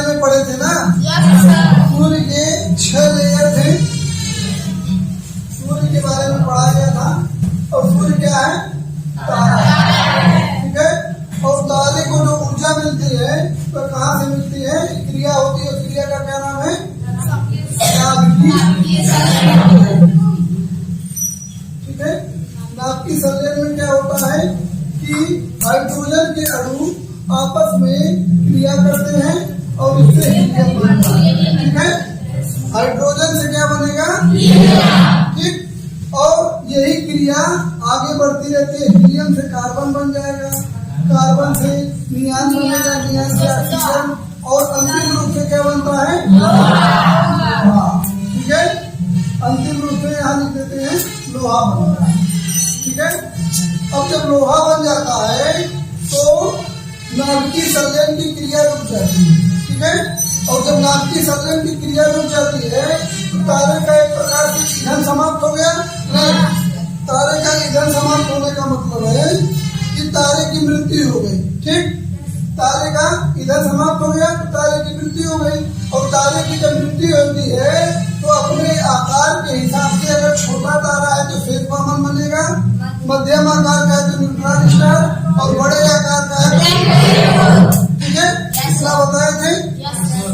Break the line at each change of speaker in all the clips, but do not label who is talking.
बारे में पढ़े थे ना? सूर्य के 6 लेयर थे, सूर्य के बारे में पढ़ाया गया था। और सूर्य क्या है? तारा, ठीक है। और तारे को जो ऊर्जा मिलती है तो कहाँ से मिलती है? क्रिया होती है, क्रिया का क्या नाम है? ठीक है। नाभिकीय संलयन में क्या होता है कि हाइड्रोजन के अणु आपस में क्रिया करते हैं और उससे हीलियम बनता है, ठीक है। हाइड्रोजन से क्या बनेगा? ठीक। और यही क्रिया आगे बढ़ती रहती है, हीलियम से कार्बन बन जाएगा, कार्बन से नियान बनेगा, नियान से ऑक्सीजन, और अंतिम रूप से क्या बनता है? ठीक है। अंतिम रूप से यहाँ लिख देते हैं लोहा बनता है, ठीक है। अब जब लोहा बन जाता है तो नाभिकीय संलयन की क्रिया रुक जाती है, ठीक है। और जब नाभिकीय संलयन की क्रिया रुक जाती है तो तारे का एक प्रकार से ईंधन समाप्त हो गया। तारे का ईंधन समाप्त होने का मतलब है कि तारे की मृत्यु हो गई, ठीक। तारे का ईंधन समाप्त हो गया तो तारे की मृत्यु हो गई। और तारे की जब मृत्यु होती है तो अपने आकार के हिसाब से अगर छोटा तारा है तो श्वेत वामन बनेगा, मध्यम आकार का है तो न्यूट्रॉन स्टार, और बड़े आकार का है, ठीक है। इसका बताए थे।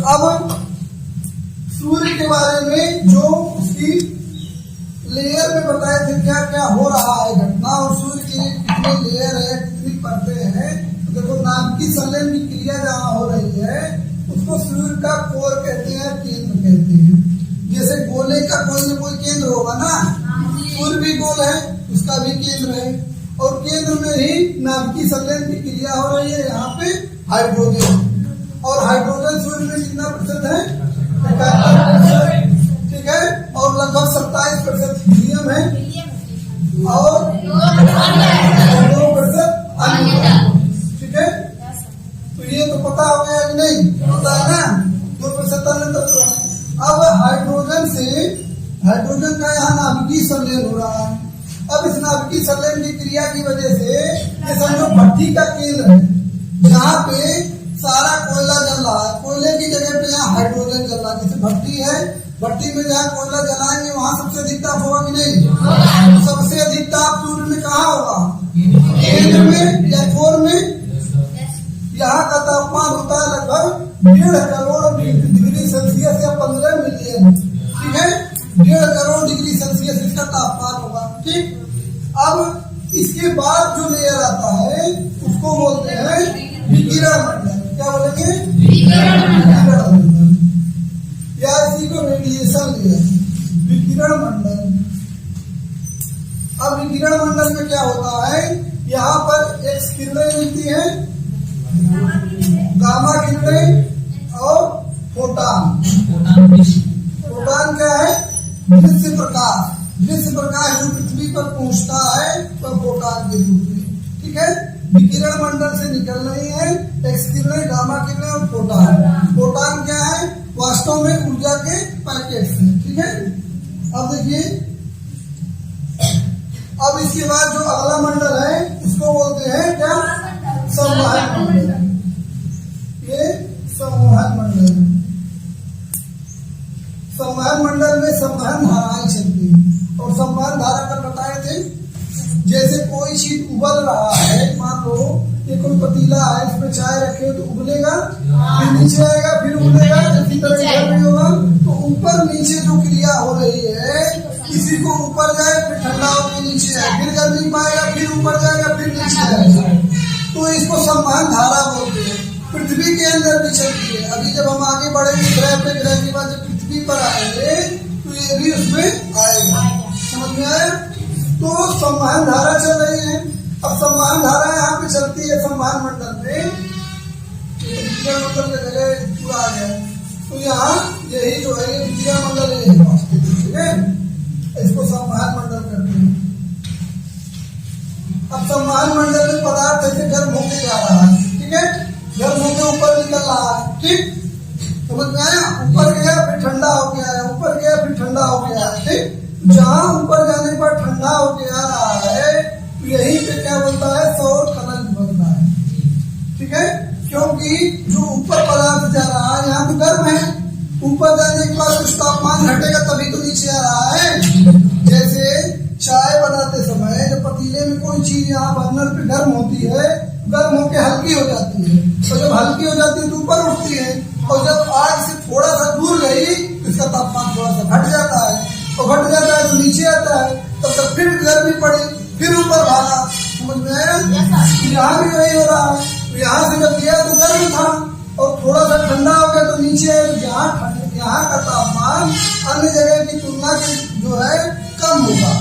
अब सूर्य के बारे में जो उसकी लेयर में बताए थे क्या क्या हो रहा है घटना, और सूर्य की कितने लेयर है, कितनी परतें हैं। देखो नाभिकीय संलयन की क्रिया जहाँ हो रही है उसको सूर्य का कोर कहते हैं, केंद्र कहते हैं। जैसे गोले का कोई न कोई केंद्र होगा ना, सूर्य भी गोल है, उसका भी केंद्र है। और केंद्र में ही नाभिकीय संलयन की क्रिया हो रही है। यहाँ पे हाइड्रोजन, और हाइड्रोजन सूर्य में कितना प्रतिशत है? 71%, ठीक है। और लगभग 27% हीलियम है और 2% अन्य, ठीक है। तो ये तो पता हो गया कि नहीं? पता है ना, 2% अन्य तत्व है। अब हाइड्रोजन का यहाँ नाभिकीय संलयन हो रहा है। अब इस नाभिकीय संलयन की क्रिया की वजह से ये समझो भट्टी का केंद्र है, जहाँ पे सारा कोयला जल रहा है। कोयले की जगह पे यहाँ हाइड्रोजन जल रहा है। जैसे भट्टी है, भट्टी में जहाँ कोयला जलाएंगे वहाँ सबसे अधिक ताप होगा कि नहीं? तो सबसे अधिक ताप सूर्य में कहाँ होगा? केंद्र में या कोर में। यहाँ का तापमान होता है लगभग 1.5 करोड़ डिग्री सेल्सियस या 15 मिलियन, ठीक है। 1.5 करोड़ डिग्री सेल्सियस इसका तापमान होगा, ठीक। अब इसके बाद जो लेयर आता है उसको बोलते हैं विकिरण मंडल। क्या बोलेंगे? विकिरण मंडल, या इसी को रेडिएशन लेयर, विकिरण मंडल। अब विकिरण मंडल में क्या होता है? यहाँ पर एक्स किरणें मिलती हैं, गामा किरणें और फोटान। फोटान क्या है? दृश्य प्रकाश। दृश्य प्रकाश जो पृथ्वी पर पहुंचता है तो फोटान के रूप में, ठीक है। विकिरण मंडल से निकल रही है एक्स किरणें, गामा किरणें और फोटान। फोटान क्या है? वास्तव में ऊर्जा के पैकेट्स हैं, ठीक है। अब देखिए, अब इसके बाद जो अगला मंडल है उसको बोलते हैं क्या? संवहन मंडल। ये संवहन मंडल। संवहन मंडल में संवहन धाराएं चलती है। और संवहन धारा का बताए थे, जैसे कोई चीज उबल रहा है, मान लो ये कोई पतीला है, इसमें चाय रखे तो उबलेगा, फिर नीचे आएगा, फिर उबलेगा, इसी तरह इधर भी होगा। तो ऊपर नीचे जो क्रिया हो रही है, किसी को ऊपर जाए फिर ठंडा होकर नीचे आए, फिर गर्मी पाएगा, फिर ऊपर जाएगा, फिर नीचे आएगा। तो इसको संवहन धारा बोलते हैं। पृथ्वी के अंदर भी चलती है। अभी जब हम आगे बढ़ेंगे ग्रह पे, ग्रह के बाद जब पृथ्वी पर आएंगे तो ये भी उसमें आएगा। समझ में आया? तो संवहन धारा चल रही है। अब संवहन धारा यहाँ पे चलती है संवहन मंडल में, विकिरण मंडल की जगह पूरा आ गया। तो यहाँ यही जो है ये विकिरण मंडल है, ठीक है। इसको संवहन मंडल करते हैं। अब संवहन मंडल में पदार्थ ऐसे गर्म होके जा रहा है, ठीक है। गर्म होके ऊपर निकल रहा है, ठीक। समझ में आया? ऊपर गया फिर ठंडा होके आया, ऊपर गया फिर ठंडा होके आया, ठीक। जहाँ ऊपर जाने पर ठंडा होके आ रहा है तो यहीं पे क्या बनता है? सौर कलंक बनता है, ठीक है। क्योंकि जो ऊपर पदार्थ जा रहा है यहाँ तो गर्म है, ऊपर जाने के बाद कुछ तापमान घटेगा तभी तो नीचे आ रहा है। जैसे चाय बनाते समय जब पतीले में कोई चीज यहाँ बर्नर पे गर्म होती है, गर्म होकर हल्की हो जाती है, तो जब हल्की हो जाती है तो ऊपर उठती है, और जब आग से थोड़ा सा दूर गई इसका तापमान थोड़ा सा घट जाता है, तो घट जाता है तो नीचे आता है, तब तक फिर गर्मी पड़ी, फिर ऊपर भागा। समझ में आया? यहाँ भी वही हो रहा है। यहाँ से जब गया तो गर्म था और थोड़ा सा ठंडा हो गया तो नीचे, यहाँ का तापमान अन्य जगह की तुलना के जो है कम होगा।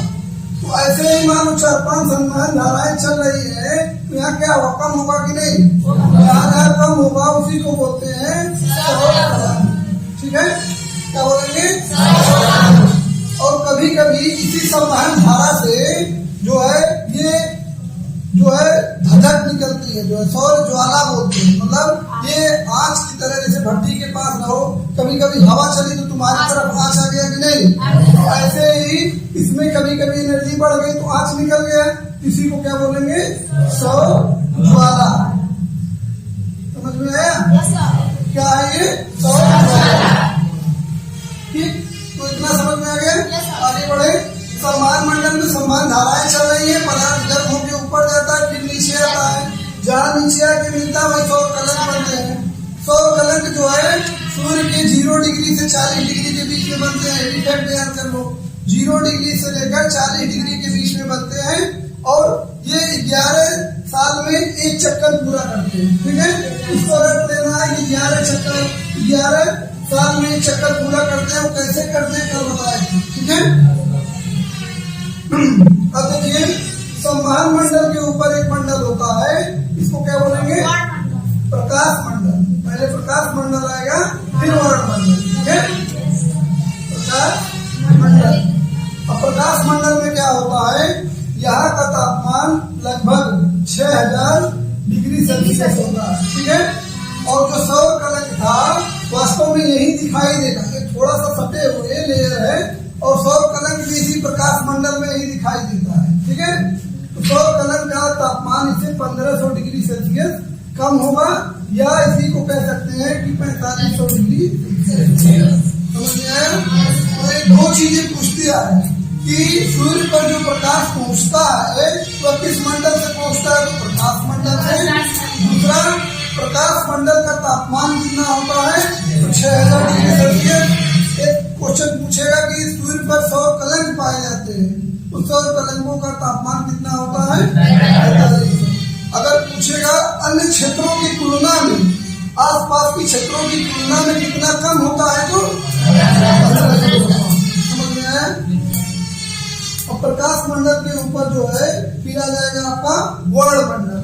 तो ऐसे ही मानो 4-5 संवहन धाराएं चल रही है तो यहाँ क्या होगा, कम होगा कि नहीं? यहाँ कम होगा, उसी को बोलते हैं सौर कलन। ठीक है, क्या बोलेंगे? और कभी कभी इसी संवहन धारा से जो है ये जो है धधक निकलती है, जो है सौर ज्वाला बोलते हैं। मतलब ये आँच की तरह, जैसे भट्टी के पास रहो, कभी कभी हवा चली तो तुम्हारी तरफ आँच आ गया कि नहीं? तो ऐसे ही इसमें कभी कभी एनर्जी बढ़ गई तो आँच निकल गया, इसी को क्या बोलेंगे? सौर ज्वाला। समझ में आया? क्या है ये? सौर ज्वाला। ठीक, तो इतना समझ में आ गया? आगे बढ़े। सम्मान मंडल में सम्मान धाराएं चल रही है, पदार्थ गर्म होकर ऊपर जाता है फिर नीचे आता है, जहाँ नीचे आके मिलता है वही सौर कलंक बनते हैं। सौर कलंक जो है सूर्य के 0 डिग्री से 40 डिग्री के बीच में बनते हैं। इफेक्ट तैयार कर लो, 0 डिग्री से लेकर 40 डिग्री के बीच में बनते हैं और ये 11 साल में एक चक्कर पूरा करते हैं। ठीक है, इसको रख लेना है कि 11 चक्कर, 11 साल में एक चक्कर पूरा करते हैं। वो कैसे करते हैं कल बताएंगे। ठीक है, अब देखिए सम्मान मंडल के ऊपर एक मंडल होता है, इसको क्या बोलेंगे? प्रकाश मंडल। पहले प्रकाश मंडल आएगा फिर वर्ण मंडल। ठीक है, प्रकाश मंडल। अब प्रकाश मंडल में क्या होता है, यहाँ का तापमान लगभग 6000 डिग्री सेल्सियस होता है। ठीक है, और जो सौर कलंक था वास्तव में यही दिखाई देगा, ये थोड़ा सा सटे हुए लेयर है और सौर कलंक भी इसी प्रकाश मंडल में ही दिखाई देता है। ठीक है, तो सौर कलंक का तापमान इससे 1500 डिग्री सेल्सियस कम होगा, या इसी को कह सकते हैं कि 4500 डिग्री सेल्सियस। समझ में आया? तो ये 2 चीजें पूछती है कि सूर्य पर जो प्रकाश पहुंचता है वह किस मंडल से पहुंचता है? तो प्रकाश मंडल से। दूसरा, प्रकाश मंडल का तापमान कितना होता है? तो 6000 डिग्री सेल्सियस। एक क्वेश्चन पूछेगा कि सूर्य पर सौर कलंक पाए जाते हैं, तो सौर कलंकों का तापमान कितना होता है? 4500। अगर पूछेगा अन्य क्षेत्रों की तुलना में, आसपास की क्षेत्रों की तुलना में कितना कम होता है, तो समझ में आया? और प्रकाश मंडल के ऊपर जो है फिर आ जाएगा आपका वर्ण मंडल।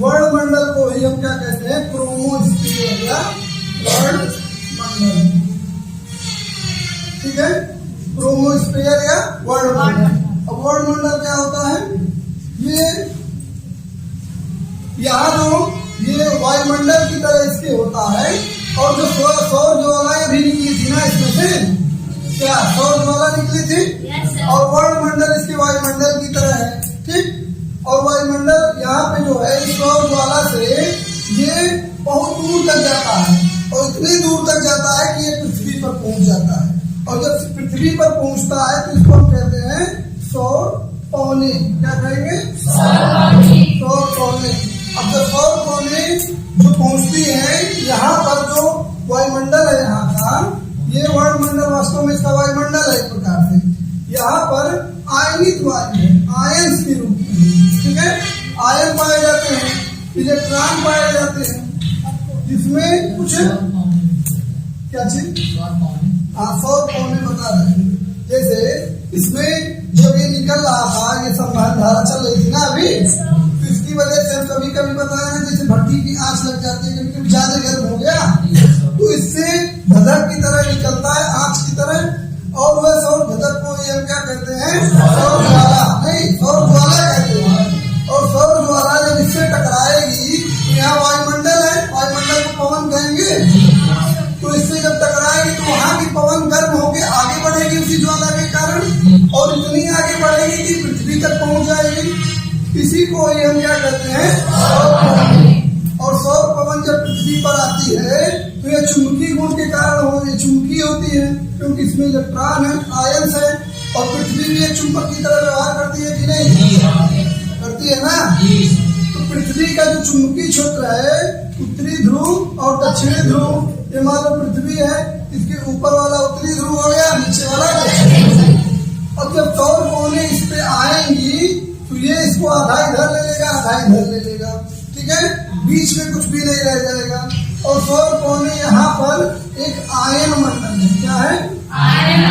वर्ण मंडल को ही हम क्या कहते हैं? क्रोमोस्फीयर या वर्ण मंडल। ठीक है, क्रोमोस्फीयर या वर्ण मंडल। अब वर्ण मंडल क्या होता है? ये यहाँ जो ये वायुमंडल की तरह इसके होता है, और जो सौर ज्वालाएं भी निकली थी ना इसमें से, क्या सौर ज्वाला निकली थी? और वर्ण मंडल इसके वायुमंडल की तरह है। ठीक, और वायुमंडल यहाँ पे जो है इस सौर ज्वाला से ये बहुत दूर तक जाता है, और इतनी दूर तक जाता है कि ये पृथ्वी पर पहुंच जाता है। और जब पृथ्वी पर पहुंचता है तो इसको हम कहते हैं सौर पौने। क्या कहेंगे? सौर पौने। अब जब सौर पौने जो पहुंचती है, यहाँ पर जो वायुमंडल है यहाँ का, ये वायुमंडल वास्तव में इसका वायुमंडल है एक प्रकार से। यहाँ पर आयनित वायु है, आयंस के रूप में। ठीक है, आयन पाए जाते हैं, इलेक्ट्रॉन पाए जाते हैं, जिसमें कुछ क्या चीज सौर पौने बता रहे हैं। जैसे इसमें जब ये निकल रहा था, ये संवहन धारा चल रही थी ना अभी, तो इसकी वजह से हम कभी कभी बताया ना, जैसे भट्टी की आंच लग जाती है, कभी कभी ज्यादा गर्म हो गया तो इससे धधक की तरह निकलता है, आंच की तरह, और वह सौर धधक को ये हम क्या कहते हैं? सौर ज्वाला। नहीं, सौर ज्वाला कहते हैं। और सौर ज्वाला जब इससे टकराएगी तो यहाँ वायुमंडल है, वायुमंडल को पवन कहेंगे, तो इससे जब टकराएगी तो वहां की पवन गर्म होकर आगे बढ़ेगी उसी ज्वाला के कारण, और इतनी आगे बढ़ेगी कि पृथ्वी तक पहुंच जाएगी। इसी को हम क्या कहते हैं? सौर पवन। और सौर पवन पवन जब पृथ्वी पर आती है तो ये चुंबकीय गुण के कारण ये चुंबकीय होती है, क्योंकि इसमें इलेक्ट्रॉन है, आयंस है, और पृथ्वी भी एक चुंबक की तरह व्यवहार करती है कि नहीं? करती है ना। तो पृथ्वी का जो चुंबकीय क्षेत्र है, उत्तरी ध्रुव और दक्षिणी ध्रुव, ये मान लो पृथ्वी है, इसके ऊपर वाला उत्तरी ध्रुव हो गया, नीचे वाला दक्षिणी ध्रुव। अब जब सौर कोने इस पे आएंगी तो ये इसको आधा इधर ले लेगा, आधा इधर ले लेगा, ठीक है, बीच में कुछ भी नहीं रह जाएगा। और सौर कोने यहाँ पर एक आयन मंडल है, क्या है? आयन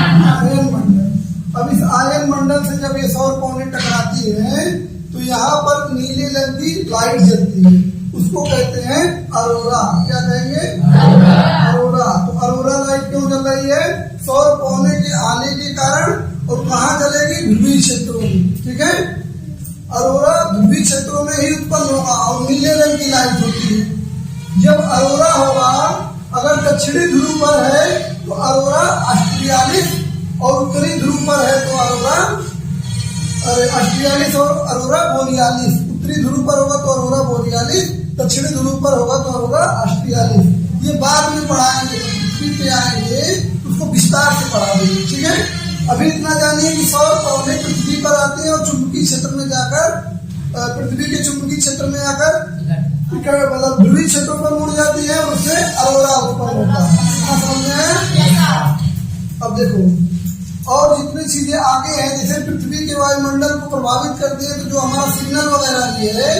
मंडल। अब इस आयन मंडल से जब ये सौर कोने टकराती है तो यहाँ पर नीले रंग की लाइट जलती है, उसको कहते हैं अरोरा। क्या कहेंगे? अरोरा। तो अरोरा लाइट क्यों जल रही है? सौर कोने के आने के कारण। और कहाँ जलेगी? ध्रुवीय क्षेत्रों में, ठीक है। अरोरा ध्रुवीय क्षेत्रों में ही उत्पन्न होगा और नीले रंग की लाइट होती है। जब अरोरा होगा, अगर दक्षिणी ध्रुव पर है तो अरोरा ऑस्ट्रियालिस, और उत्तरी ध्रुव पर है तो अरोरा ऑस्ट्रियालिस और अरोरा बोरियालिस। उत्तरी ध्रुव पर होगा तो अरोरा बोरियालिस, दक्षिणी ध्रुव पर होगा तो अरोरा ऑस्ट्रियालिस। ये बाद में पढ़ाएंगे, पृथ्वी पे आएंगे उसको विस्तार से पढ़ा देंगे, ठीक है। अभी इतना जानिए कि सौर कोने पृथ्वी पर आते हैं और चुंबकीय क्षेत्र में जाकर, पृथ्वी के चुंबकीय क्षेत्र में आकर मतलब ध्रुवीय क्षेत्रों पर मुड़ जाती है, उससे अरोरा उत्पन्न होता है। समझ में? अब देखो और जितनी चीजें आगे हैं, जैसे पृथ्वी के वायुमंडल को प्रभावित करती है, तो जो हमारा सिग्नल वगैरह ये है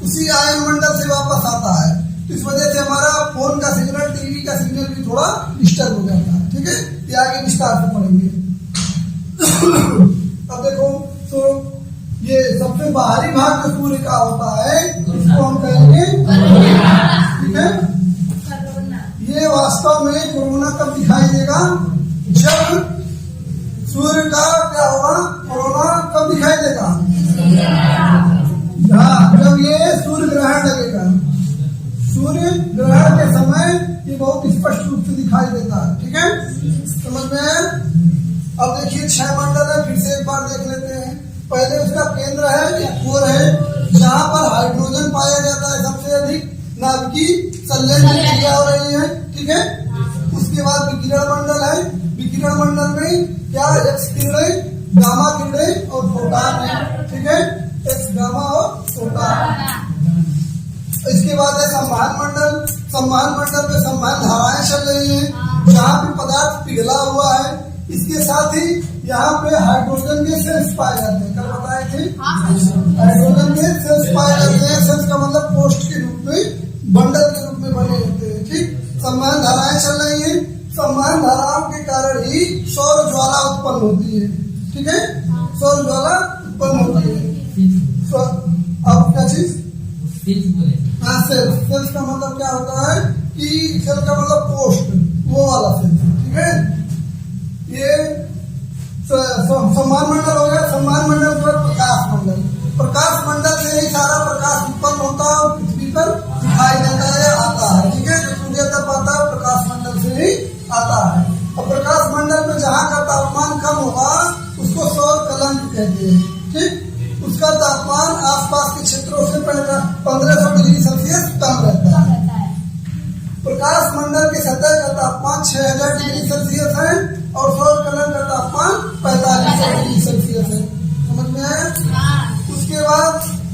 उसी आयन मंडल से वापस आता है। तो इस वजह से हमारा फोन का सिग्नल, टीवी का सिग्नल भी थोड़ा डिस्टर्ब हो जाता है, ठीक है। ये आगे विस्तार से पढ़ेंगे। अब देखो, तो ये सबसे बाहरी भाग जो सूर्य का होता है इसको हम कहेंगे, ठीक है। ये वास्तव में कोरोना कब दिखाई देगा? जब सूर्य का क्या होगा? कोरोना कब दिखाई देगा? हाँ, जब ये सूर्य ग्रहण लगेगा। सूर्य ग्रहण के समय ये बहुत स्पष्ट रूप से दिखाई देता है, ठीक है। समझ में? अब देखिए 6 मंडल है, फिर से एक बार देख लेते हैं। पहले उसका केंद्र है, एक कोर है, जहाँ पर हाइड्रोजन पाया जाता है सबसे अधिक, नाभिकीय संलयन की क्रिया हो रही है, ठीक है। उसके बाद विकिरण मंडल है, विकिरण मंडल में क्या? एक्स किरणें, गामा किरणें और फोटॉन है, ठीक है। एक्स, गामा और फोटॉन। इसके बाद है संवहन मंडल। संवहन मंडल में संवहन धाराएं चल रही है, जहाँ पे पदार्थ पिघला हुआ है। इसके साथ ही यहाँ पे हाइड्रोजन के सेल्स पाए जाते हैं, कल बताए थे। हाइड्रोजन के सेल्स पाए जाते हैं। सेल्स का मतलब पोस्ट के रूप में, बंडल के रूप में बने होते हैं, ठीक। संवहन धाराएं चल रही है। संवहन धाराओं के कारण ही सौर ज्वाला उत्पन्न होती है, ठीक है। सौर ज्वाला उत्पन्न होती है। अब क्या चीज? हाँ, सेल्स। सेल्स का मतलब क्या होता है कि सेल का मतलब पोस्ट, वो वाला सेल, ठीक है। ये सम्मान मंडल हो गया। सम्मान मंडल के बाद प्रकाश मंडल। प्रकाश मंडल से ही सारा प्रकाश उत्पन्न होता है और पृथ्वी पर दिखाई देता है, आता है, ठीक है। जो सूर्य तक आता है प्रकाश मंडल से ही आता है। और प्रकाश मंडल में जहाँ का तापमान कम होगा उसको सौर कलंक कहते हैं, ठीक। उसका तापमान आसपास के क्षेत्रों से 1500 डिग्री सेल्सियस कम रहता है। प्रकाश मंडल के सतह का तापमान 6000 डिग्री सेल्सियस है और सौर कलंक का तापमान 4500 डिग्री सेल्सियस है। समझ में आया? उसके बाद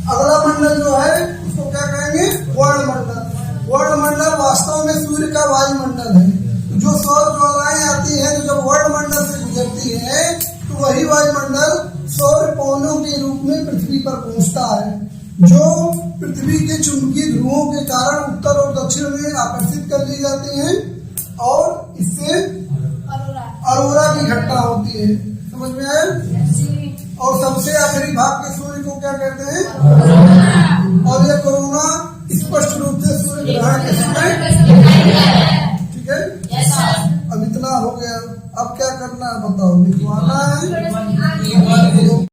अगला मंडल जो है उसको क्या कहेंगे? वर्णमंडल। वर्णमंडल वास्तव में सूर्य का वायुमंडल है। जो सौर ज्वालाएं आती हैं, तो जब वर्णमंडल से गुजरती है तो वही वायुमंडल सौर कोनों के रूप में पृथ्वी पर पहुंचता है, जो पृथ्वी के चुंबकीय ध्रुवों के कारण उत्तर और दक्षिण में आकर्षित कर ली जाती हैं और इससे अरोरा की घटना होती है। समझ में आया? और सबसे आखिरी भाग के सूर्य को क्या कहते हैं? और ये कोरोना स्पष्ट रूप से सूर्य ग्रहण के समय, ठीक है। अब इतना हो गया, अब क्या करना है बताओ? लिखवाना है।